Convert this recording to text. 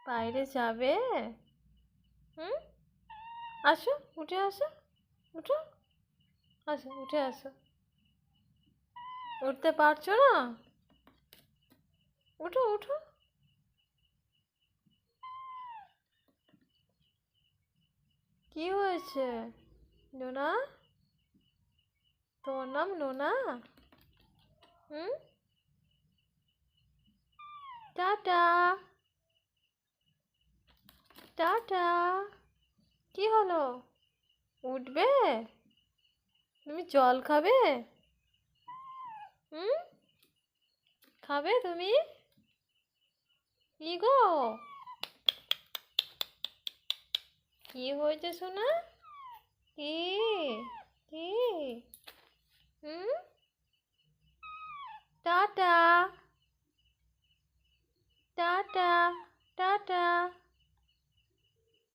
বাইরে যাবে? হুম, আসো, উঠে আসো, উঠো, আসো, উঠে আসো। উঠতে পারছো না? উঠো, উঠো। কি হয়েছে নোনা? তোমার নাম নোনা? হুম, টাটা। টাটা। কি হলো? উঠবে? তুমি জল খাবে? হুম, খাবে তুমি? কি গো? কি হয়েছে সোনা? কি? কি? হুম, টাটা। টাটা। টাটা।